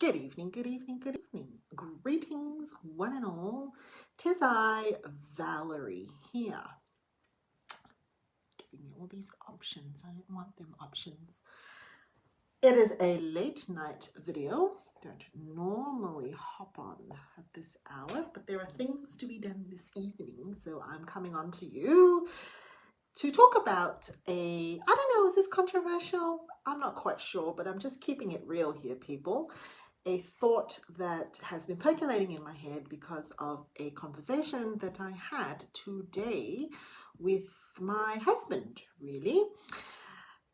Good evening, good evening, good evening. Greetings, one and all. 'Tis I, Valerie, here. Giving you all these options. I don't want them options. It is a late night video. Don't normally hop on at this hour, but there are things to be done this evening, so I'm coming on to you to talk about I don't know, is this controversial? I'm not quite sure, but I'm just keeping it real here, people. A thought that has been percolating in my head because of a conversation that I had today with my husband, really.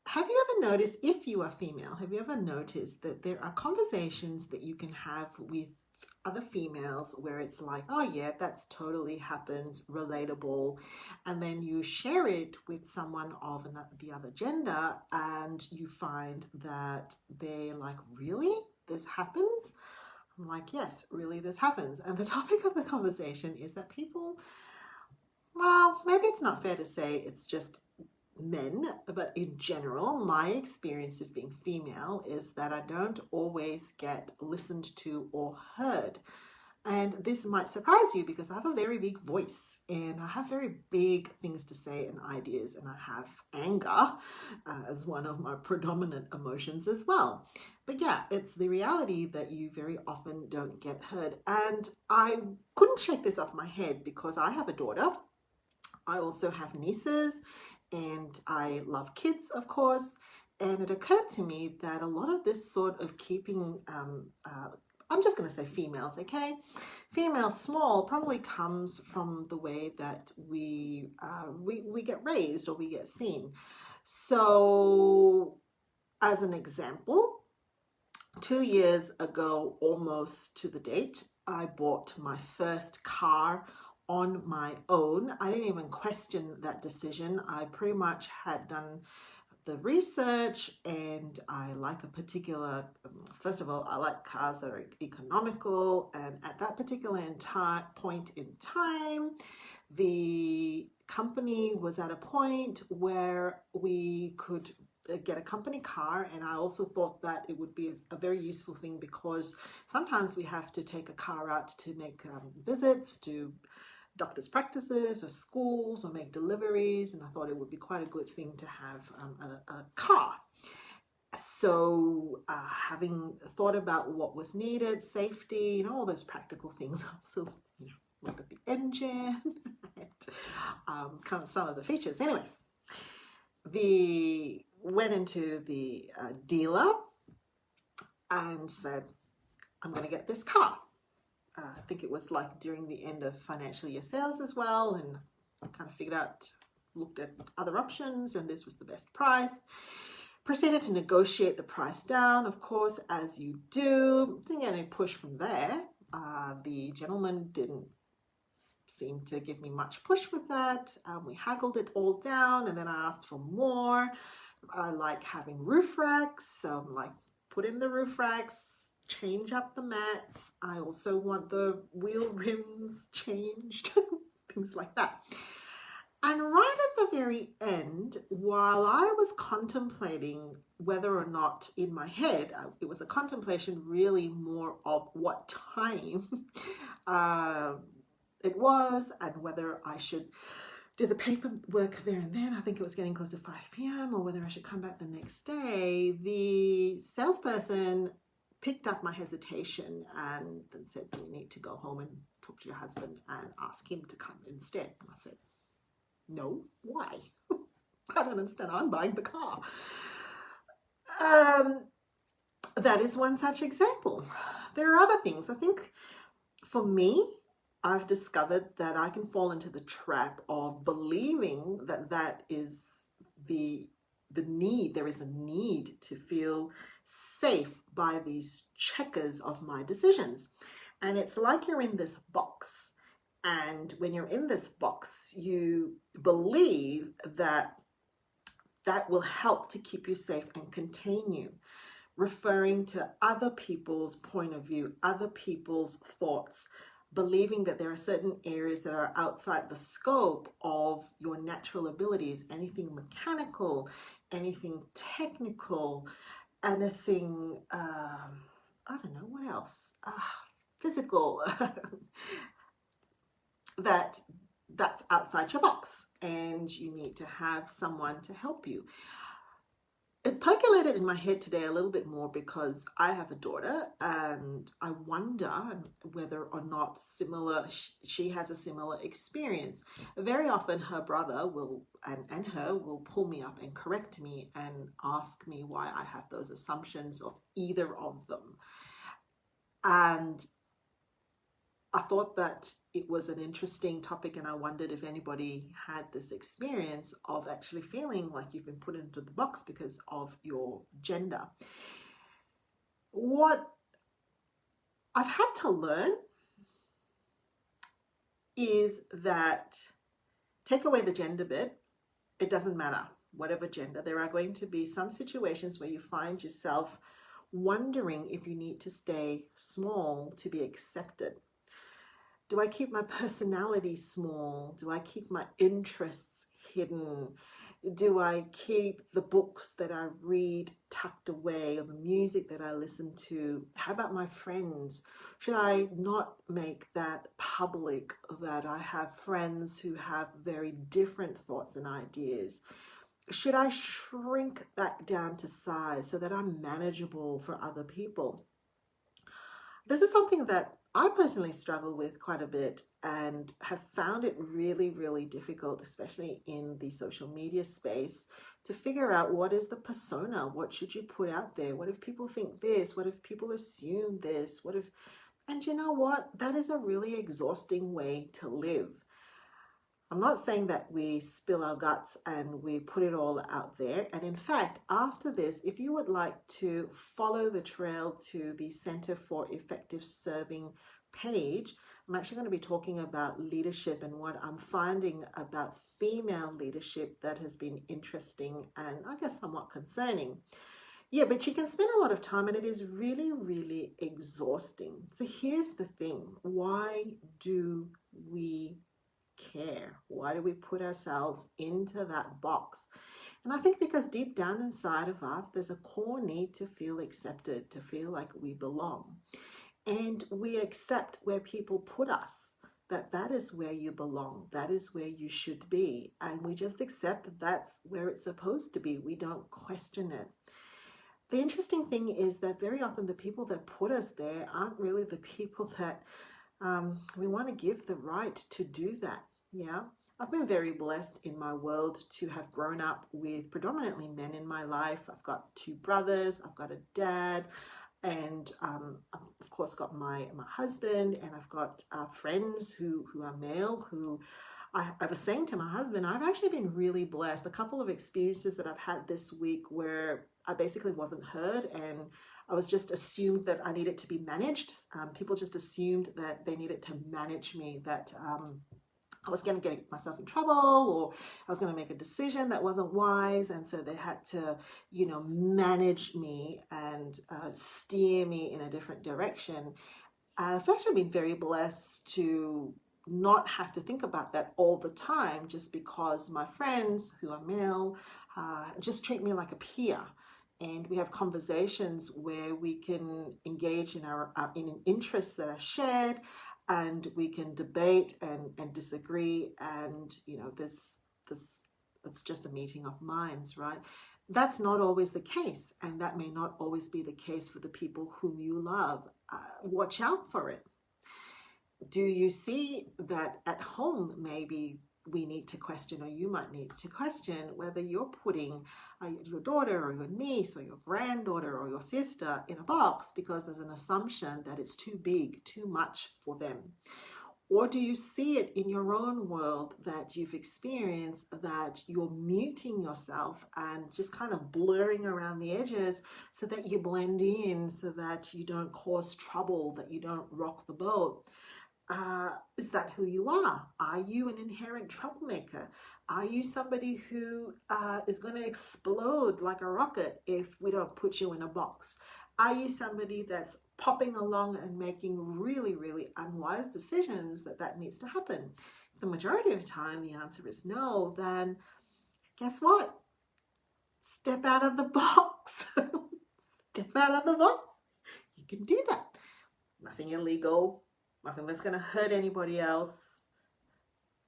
Have you ever noticed, if you are female, have you ever noticed that there are conversations that you can have with other females where it's like, oh yeah, that's totally happens, relatable, and then you share it with someone of the other gender and you find that they're like, really? This happens? I'm like, yes, really, this happens. And the topic of the conversation is that people, well, maybe it's not fair to say it's just men, but in general, my experience of being female is that I don't always get listened to or heard. And this might surprise you because I have a very big voice and I have very big things to say and ideas, and I have anger as one of my predominant emotions as well. But yeah, it's the reality that you very often don't get heard. And I couldn't shake this off my head because I have a daughter. I also have nieces and I love kids, of course. And it occurred to me that a lot of this sort of keeping I'm just going to say females, okay? Female small probably comes from the way that we get raised or we get seen. So, as an example, 2 years ago, almost to the date, I bought my first car on my own. I didn't even question that decision. I pretty much had done the research and I like a particular, first of all, I like cars that are economical, and at that particular point in time, the company was at a point where we could get a company car, and I also thought that it would be a very useful thing because sometimes we have to take a car out to make visits to doctor's practices or schools or make deliveries, and I thought it would be quite a good thing to have a car. So having thought about what was needed, safety, all those practical things, also looked at the engine and kind of some of the features. Anyways, went into the dealer and said, I'm going to get this car. I think it was like during the end of financial year sales as well, and I kind of looked at other options, and this was the best price. Proceeded to negotiate the price down, of course, as you do. Didn't get any push from there. The gentleman didn't seem to give me much push with that. We haggled it all down, and then I asked for more. I like having roof racks, so I'm like, put in the roof racks, change up the mats. I also want the wheel rims changed, things like that. And right at the very end, while I was contemplating whether or not, in my head, it was a contemplation really more of what time it was and whether I should do the paperwork there and then. I think it was getting close to 5 p.m. or whether I should come back the next day. The salesperson picked up my hesitation and then said, you need to go home and talk to your husband and ask him to come instead. And I said, no, why? I don't understand. I'm buying the car. That is one such example. There are other things. I think for me, I've discovered that I can fall into the trap of believing that is the need. There is a need to feel safe by these checkers of my decisions. And it's like you're in this box. And when you're in this box, you believe that will help to keep you safe and contain you, referring to other people's point of view, other people's thoughts, believing that there are certain areas that are outside the scope of your natural abilities, anything mechanical, anything technical, anything I don't know, what else? Physical, that's outside your box, and you need to have someone to help you. It percolated in my head today a little bit more because I have a daughter, and I wonder whether or not she has a similar experience. Very often her brother will and her will pull me up and correct me and ask me why I have those assumptions of either of them. And I thought that it was an interesting topic, and I wondered if anybody had this experience of actually feeling like you've been put into the box because of your gender. What I've had to learn is that take away the gender bit, it doesn't matter, whatever gender. There are going to be some situations where you find yourself wondering if you need to stay small to be accepted. Do I keep my personality small? Do I keep my interests hidden? Do I keep the books that I read tucked away, or the music that I listen to? How about my friends? Should I not make that public, that I have friends who have very different thoughts and ideas? Should I shrink back down to size so that I'm manageable for other people? This is something that I personally struggle with quite a bit and have found it really, really difficult, especially in the social media space, to figure out what is the persona, what should you put out there, what if people think this, what if people assume this, and you know what, that is a really exhausting way to live. I'm not saying that we spill our guts and we put it all out there. And in fact, after this, if you would like to follow the trail to the Center for Effective Serving page, I'm actually going to be talking about leadership and what I'm finding about female leadership that has been interesting and I guess somewhat concerning. Yeah, but you can spend a lot of time and it is really, really exhausting. So here's the thing. Why do we care? Why do we put ourselves into that box? And I think because deep down inside of us, there's a core need to feel accepted, to feel like we belong. And we accept where people put us, that is where you belong, that is where you should be. And we just accept that that's where it's supposed to be. We don't question it. The interesting thing is that very often the people that put us there aren't really the people that we want to give the right to do that. Yeah, I've been very blessed in my world to have grown up with predominantly men in my life. I've got 2 brothers, I've got a dad, and I've of course got my husband, and I've got friends who are male, who I was saying to my husband, I've actually been really blessed. A couple of experiences that I've had this week where I basically wasn't heard, and I was just assumed that I needed to be managed. People just assumed that they needed to manage me, that I was going to get myself in trouble, or I was going to make a decision that wasn't wise. And so they had to, manage me and steer me in a different direction. I've actually been very blessed to not have to think about that all the time, just because my friends who are male just treat me like a peer. And we have conversations where we can engage in interests that are shared, and we can debate and disagree, and this it's just a meeting of minds, right? That's not always the case, and that may not always be the case for the people whom you love. Watch out for it. Do you see that at home? Maybe we need to question, or you might need to question, whether you're putting your daughter or your niece or your granddaughter or your sister in a box because there's an assumption that it's too big, too much for them. Or do you see it in your own world that you've experienced, that you're muting yourself and just kind of blurring around the edges so that you blend in, so that you don't cause trouble, that you don't rock the boat? Is that who you are? Are you an inherent troublemaker? Are you somebody who is going to explode like a rocket if we don't put you in a box? Are you somebody that's popping along and making really, really unwise decisions that needs to happen? If the majority of the time the answer is no, then guess what? Step out of the box. Step out of the box. can do that. Nothing illegal, nothing that's going to hurt anybody else.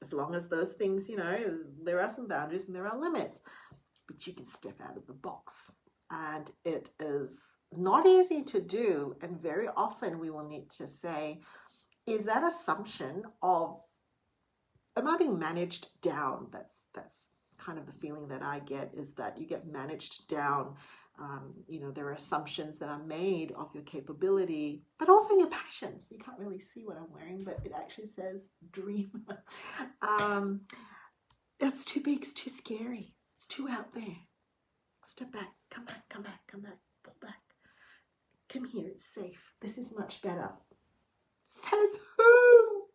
As long as those things, you know, there are some boundaries and there are limits, but you can step out of the box. And it is not easy to do. And very often we will need to say, is that assumption of, am I being managed down? That's kind of the feeling that I get, is that you get managed down. You know, there are assumptions that are made of your capability, but also your passions. You can't really see what I'm wearing, but it actually says dreamer. That's too big, it's too scary, it's too out there. Step back, come back, come back, come back, pull back. Come here, it's safe. This is much better. Says who?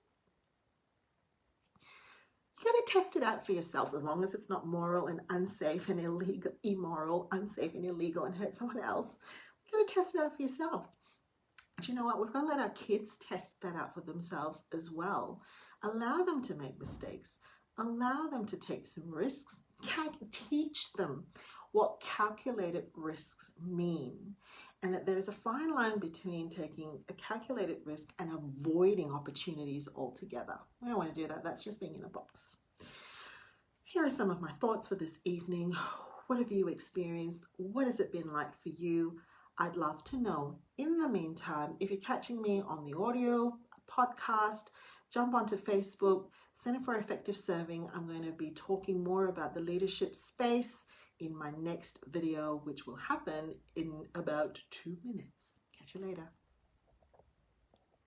You gotta test it out for yourselves, as long as it's not moral and unsafe and illegal, immoral, unsafe and illegal and hurt someone else. You gotta test it out for yourself. But you know what? We've got to let our kids test that out for themselves as well. Allow them to make mistakes. Allow them to take some risks. Teach them what calculated risks mean, and that there's a fine line between taking a calculated risk and avoiding opportunities altogether. I don't want to do that. That's just being in a box. Here are some of my thoughts for this evening. What have you experienced? What has it been like for you? I'd love to know. In the meantime, if you're catching me on the audio podcast, jump onto Facebook, Center for Effective Serving. I'm going to be talking more about the leadership space in my next video, which will happen in about 2 minutes. Catch you later.